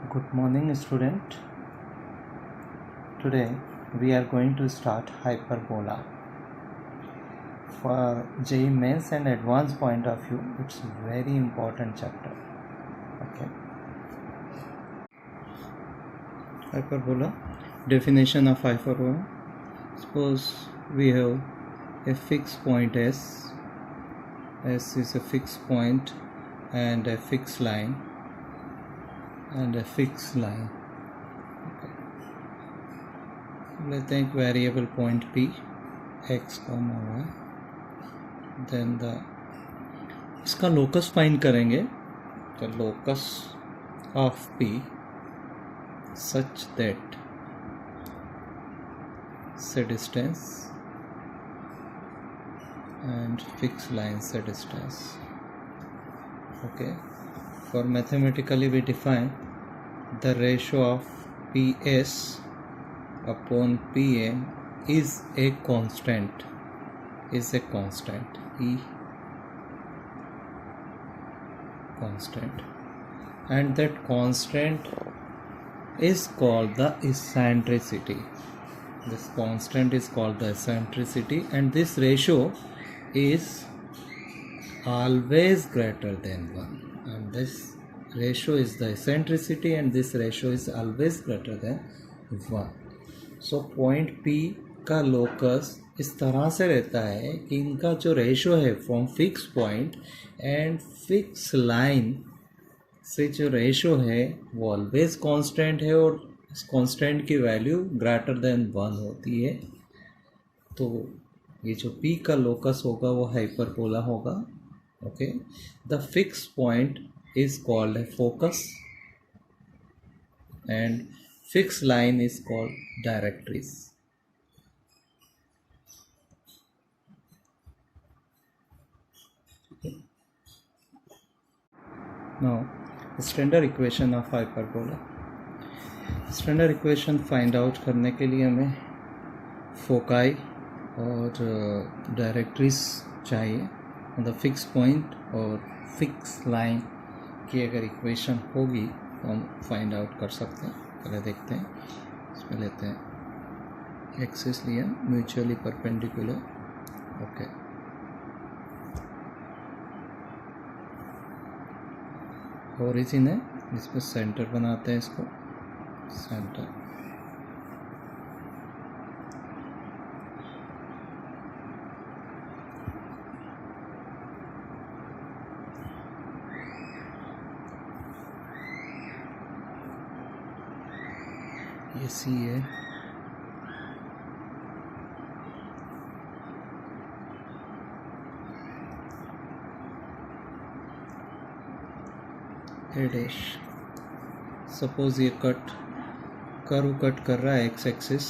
Good morning, student. Today we are going to start hyperbola. For JEE Mains and advanced point of view, it's a very important chapter. Okay. Hyperbola. Definition of hyperbola. Suppose we have a fixed point S. S is a fixed point and a fixed line. Okay. Let's take variable point P, x, y. Then इसका locus find करेंगे. The locus of P such that say distance and fixed line say distance. Okay. For mathematically we define the ratio of PS upon PM is a constant. E constant, and that constant is called the eccentricity. This constant is called the eccentricity, and this ratio is always greater than 1, and this ratio is the eccentricity, and this ratio is always greater than 1. So point P का locus इस तरह से रहता है कि इनका जो ratio है from fix point and fix line से जो रेशो है वो ऑलवेज कांस्टेंट है, और इस कांस्टेंट की वैल्यू ग्रेटर देन 1 होती है. तो ये जो P का लोकस होगा वो हाइपरबोला होगा. Okay. The fix point is called a focus and fix line is called directrix. Now, standard equation of hyperbola. Standard equation find out करने के लिए हमें फोकाई और डायरेक्ट्रिस चाहिए. मतलब फिक्स पॉइंट और फिक्स लाइन की अगर इक्वेशन होगी तो हम फाइंड आउट कर सकते हैं. पहले देखते हैं. इसमें लेते हैं एक्सिस लिया म्यूचुअली परपेंडिकुलर. ओके. ओरिजिन है, इस पर सेंटर बनाते हैं. इसको सेंटर ये सी है. A dash. सपोज ये कर्व कट कर रहा है एक्स एक्सिस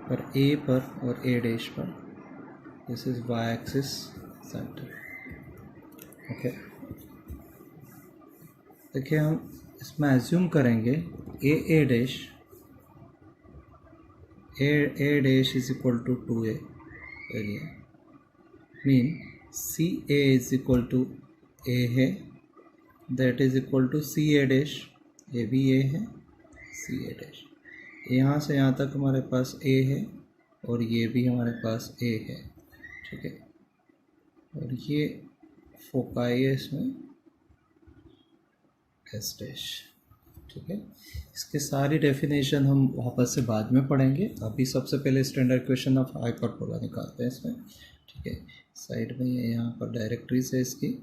पर ए पर और ए डैश पर. This is Y axis centre. Okay. देखिए हम इसमें एज्यूम करेंगे A dash is equal to 2a area. Mean C A is equal to A है, that is equal to C A dash. A भी A है, सी A dash. यहाँ से यहाँ तक हमारे पास ए है और ये भी हमारे पास ए है. ठीक है. और ये फोकाई है इसमें एस डैश. ठीक है. इसके सारी डेफिनेशन हम वापस से बाद में पढ़ेंगे. अभी सबसे पहले स्टैंडर्ड इक्वेशन ऑफ हाइपरबोला निकालते हैं इसमें. ठीक है. साइड में ये यहाँ पर डायरेक्ट्रिस है इसकी.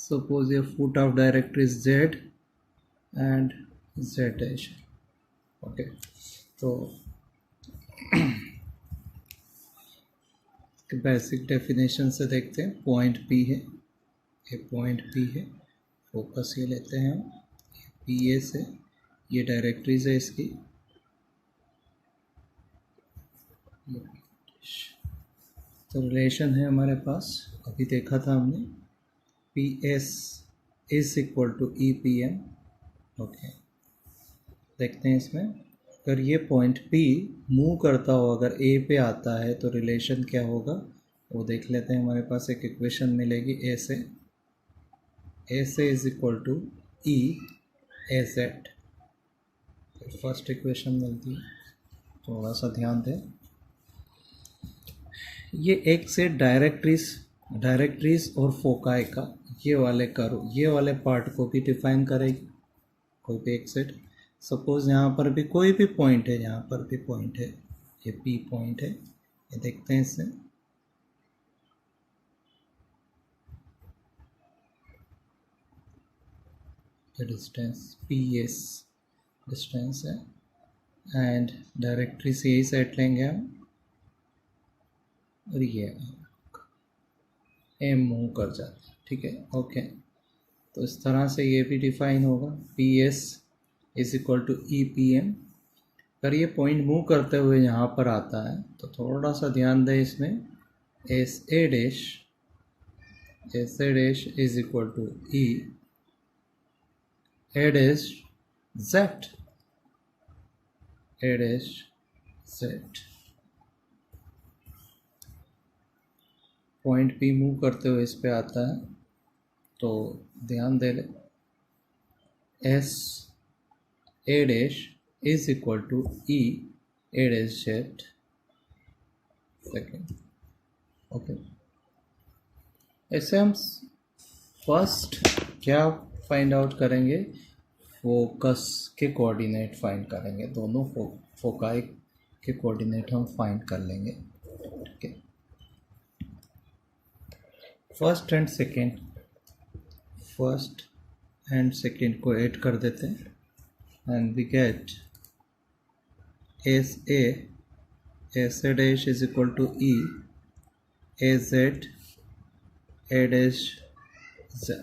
Suppose your foot of directrix Z and Z dash. Okay. तो बेसिक डेफिनेशन से देखते हैं. पॉइंट P है, ये पॉइंट P है. फोकस ये लेते हैं हम पी ए से. ये डायरेक्ट्रिस है इसकी. तो रिलेशन है हमारे पास, अभी देखा था हमने. PS is equal to EPM. Okay. देखते हैं इसमें, अगर ये पॉइंट P मूव करता हो, अगर A पे आता है तो रिलेशन क्या होगा वो देख लेते हैं। हमारे पास एक इक्वेशन मिलेगी A से is equal to E A Z, first equation मिलती है। थोड़ा सा ध्यान दें, ये एक से डायरेक्ट्रीज और फोकाई का ये वाले कर्व, ये वाले पार्ट को भी डिफाइन करेगी। कोई भी एक सेट, सपोज यहाँ पर भी कोई भी पॉइंट है, यहाँ पर भी पॉइंट है, ये P पॉइंट है, ये देखते हैं इससे। डिस्टेंस PS डिस्टेंस है एंड डायरेक्टरी से यही सेट लेंगे हम, और ये M मूव कर जाता है, ठीक है, ओके। तो इस तरह से ये भी डिफाइन होगा, PS is equal to EPM। अगर ये पॉइंट मूव करते हुए यहाँ पर आता है तो थोड़ा सा ध्यान दें इसमें, SA dash is equal to A dash Z, point P move करते हुए इस पे आता है तो ध्यान दे ले, SA dash is equal to A dash Z second, okay. ऐसे हम फर्स्ट क्या फाइंड आउट करेंगे, फोकस के कोऑर्डिनेट फाइंड करेंगे, दोनों फोकाई के कोऑर्डिनेट हम फाइंड कर लेंगे, ठीक है। फर्स्ट एंड सेकेंड को ऐड कर देते हैं and we get SA dash is equal to AZ A dash Z,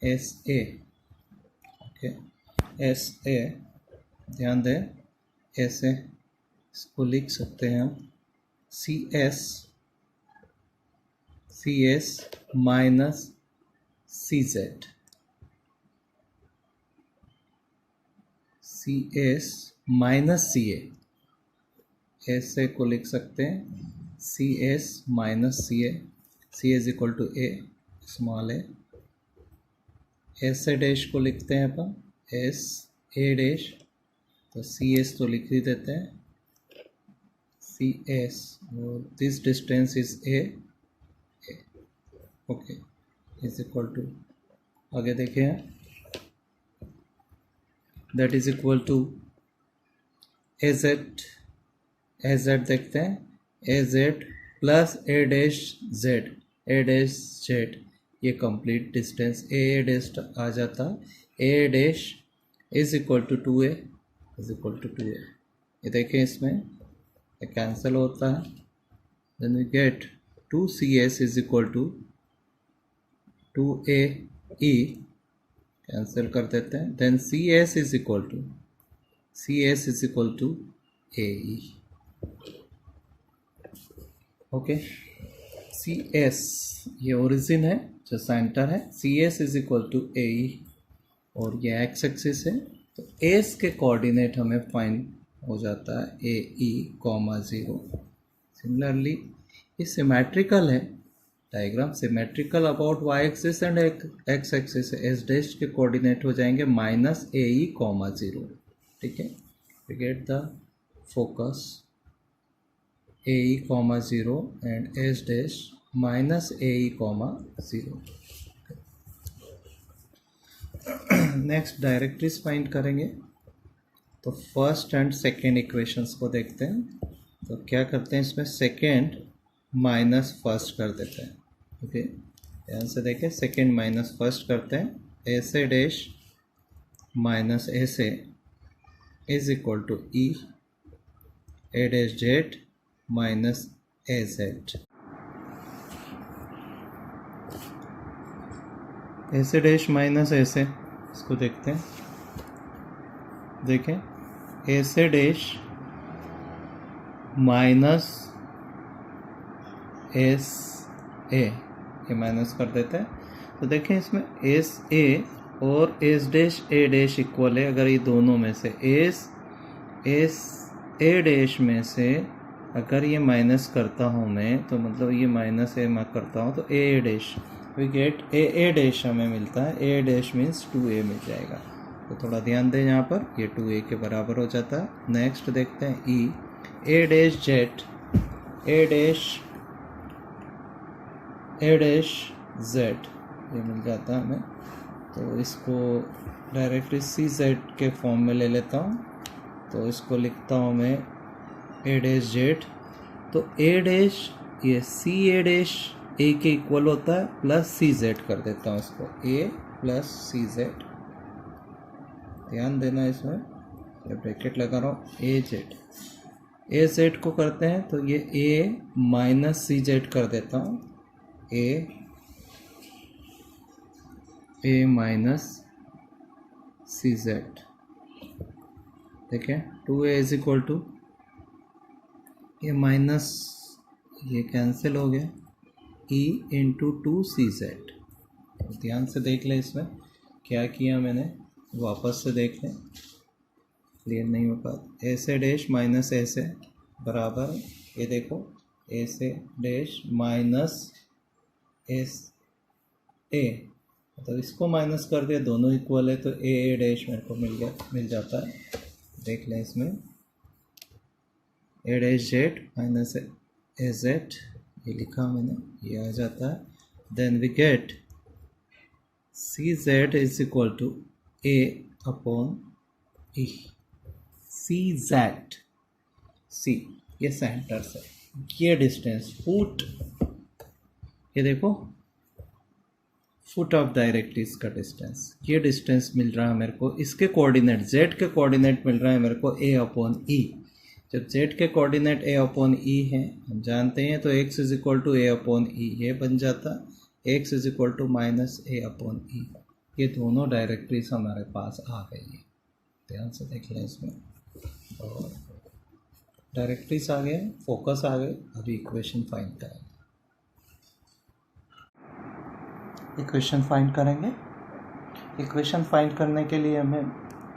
SA, okay. SA ध्यान दें, ऐसे इसको लिख सकते हैं हम CS minus CZ, CS minus CA, ऐसे को लिख सकते हैं CS minus CA, CA is equal to A small a। SA dash को लिखते हैं अपन SA डैश, तो CS तो लिख ही देते हैं CS, this distance is A, okay, is equal to, आगे देखें, that is equal to AZ देखते हैं, AZ plus A dash Z, ये कंप्लीट डिस्टेंस A डैश आ जाता है, A dash is equal to 2A, ये देखें इसमें ये कैंसिल होता है, then we get 2CS is equal to 2AE, cancel कर देते हैं, then CS is equal to AE, okay. CS ये ओरिजिन है जो सेंटर है, CS is equal to AE, और ये एक्स एक्सिस है, तो एस के कोऑर्डिनेट हमें फाइंड हो जाता है AE, 0। सिमिलरली ये सिमेट्रिकल है, diagram symmetrical about y axis and x axis है, एस डैश के कोऑर्डिनेट हो जाएंगे माइनस AE, 0, ठीक है। We get the focus AE, 0 and S dash minus AE, 0। Next directrices find करेंगे, तो फर्स्ट एंड सेकेंड इक्वेशंस को देखते हैं। तो क्या करते हैं इसमें, सेकेंड माइनस फर्स्ट कर देते हैं, ओके। ध्यान से देखें, सेकेंड माइनस फर्स्ट करते हैं, SA dash minus SA is equal to A dash Z minus AZ, SA dash minus SA, इसको देखते हैं, देखें SA डैश माइनस SA, ये माइनस कर देते हैं, तो देखें इसमें SA और S dash A dash equal है अगर ये दोनों में से एस ए डैश में से अगर ये माइनस करता हूँ मैं, तो मतलब ये माइनस ए मैं करता हूँ तो A dash we get A dash हमें मिलता है। ए डैश मीन्स 2a मिल जाएगा। तो थोड़ा ध्यान दें यहाँ पर, ये 2a के बराबर हो जाता है। नेक्स्ट देखते हैं ई ए डैश जेड ये मिल जाता है हमें। तो इसको डायरेक्टली सी जेड के फॉर्म में ले लेता हूँ। तो इसको लिखता हूँ मैं ए डैश जेड। तो ए डैश ये सी ए डैश ए के इक्वल होता है प्लस सी जेड कर देता हूँ इसको, ए प्लस सी जेड। ध्यान देना इसमें, ये ब्रैकेट लगा रहा हूँ ए जेड को करते हैं तो ये ए माइनस सी जेड कर देता हूँ, ए माइनस सी जेड। देखें 2a इज इक्वल टू ये माइनस ये कैंसिल हो गया e इंटू 2cz। ध्यान से देख लें इसमें क्या किया मैंने, वापस से देख लें, क्लियर नहीं हो पाता। ए से डैश माइनस ए से बराबर, ये देखो ए से डैश माइनस एस ए, तो इसको माइनस कर दिया, दोनों इक्वल है तो ए डैश मेरे को मिल जाता है। देख लें इसमें A dash Z minus A Z ये लिखा मैंने, ये आ जाता है। Then we get C Z is equal to A upon E. C Z, C ये सेंटर से, ये डिस्टेंस फुट, ये देखो फुट ऑफ डायरेक्ट्रिक्स का डिस्टेंस, ये डिस्टेंस मिल रहा है मेरे को। इसके कोऑर्डिनेट जेड के कोऑर्डिनेट मिल रहा है मेरे को ए अपॉन ई। जब z के कोऑर्डिनेट a अपॉन ई हैं हम जानते हैं, तो x is equal to a upon E ये बन जाता, x is equal to minus a upon E. ये दोनों डायरेक्ट्रीज हमारे पास आ गई है। ध्यान से देख लें इसमें, और डायरेक्ट्रीज आ गए, फोकस आ गए। अभी इक्वेशन फाइंड करेंगे। इक्वेशन फाइंड करने के लिए हमें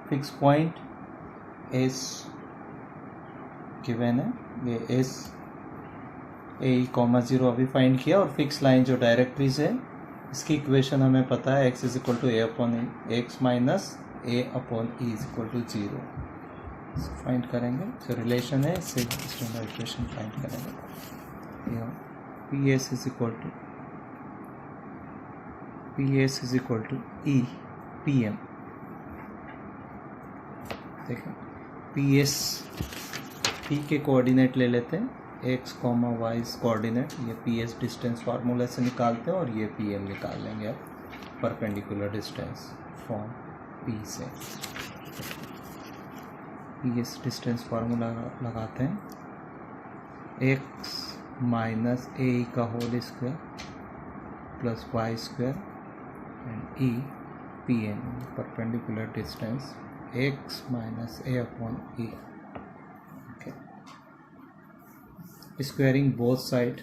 फिक्स पॉइंट एस गिवन है, ये एस ए कॉमा 0 अभी फाइंड किया, और फिक्स लाइन जो डायरेक्ट्रीज है इसकी इक्वेशन हमें पता है, x is equal to A upon E, X minus A upon E is equal to 0 find करेंगे। जो रिलेशन है इससे स्टैंडर्ड इक्वेशन फाइंड करेंगे। P S is equal to E P M. देखो पी के कोऑर्डिनेट ले लेते हैं, एक्स कॉमा वाई कोऑर्डिनेट, ये पी एस डिस्टेंस फार्मूला से निकालते हैं, और ये पी एम निकाल लेंगे अब परपेंडिकुलर डिस्टेंस फ्रॉम पी से। पी एस डिस्टेंस फार्मूला लगाते हैं, एक्स माइनस ए का whole square plus Y square and E P M perpendicular distance X minus A upon E. Squaring both side,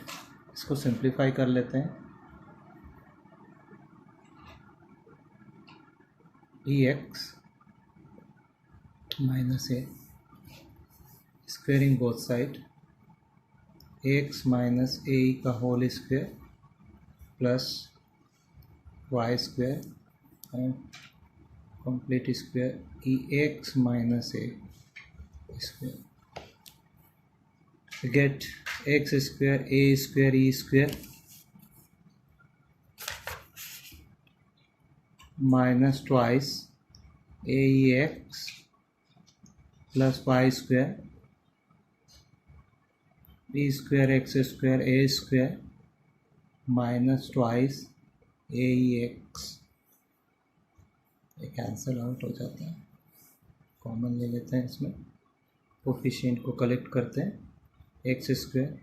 इसको simplify कर लेते हैं, E X minus A, squaring both side X minus A का whole square plus Y square and complete square E X minus A square. Get X square A square E square minus twice A x plus Y square E square x square A square minus twice A x. ये cancel out हो जाता है, common ले लेते हैं इसमें, coefficient को collect करते हैं, x square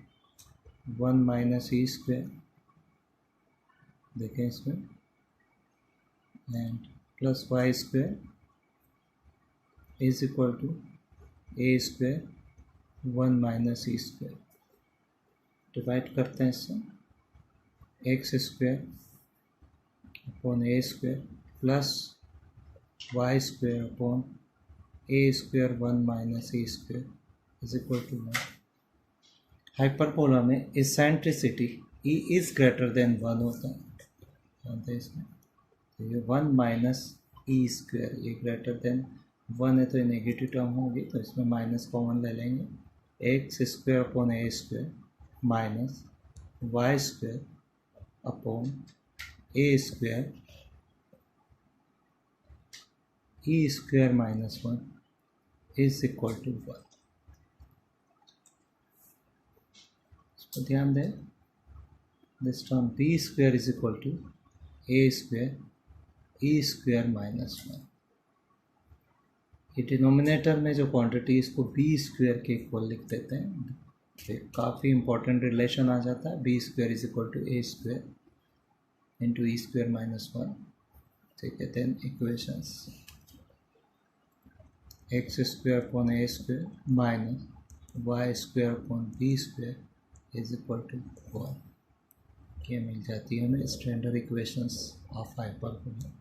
1 minus e square, देखें इसमें, and plus Y square is equal to a square 1 minus e square. Divide करते हैं इससे, x square upon a square plus y square upon A square 1 minus a square is equal to 1। Hyperbola में eccentricity e is greater than 1 होता है, जानते हैं इसमें। तो ये 1 माइनस ई स्क्वेयर ये ग्रेटर देन 1 है, तो ये नेगेटिव टर्म होगी, तो इसमें माइनस कॉमन ले लेंगे। X square upon A square minus Y square upon A square E square minus 1 is equal to 1। इसको ध्यान दें, this term B square is equal to A square E square minus 1। ये denominator में जो quantity इसको B square के equal लिख देते हैं, तो काफ़ी इंपॉर्टेंट रिलेशन आ जाता है। B square is equal to A square into E square minus 1। ठीक है, then equations X square upon A square minus Y square upon B square is equal to 1। ये मिल जाती है हमें स्टैंडर्ड इक्वेशंस ऑफ हाइपरबोला।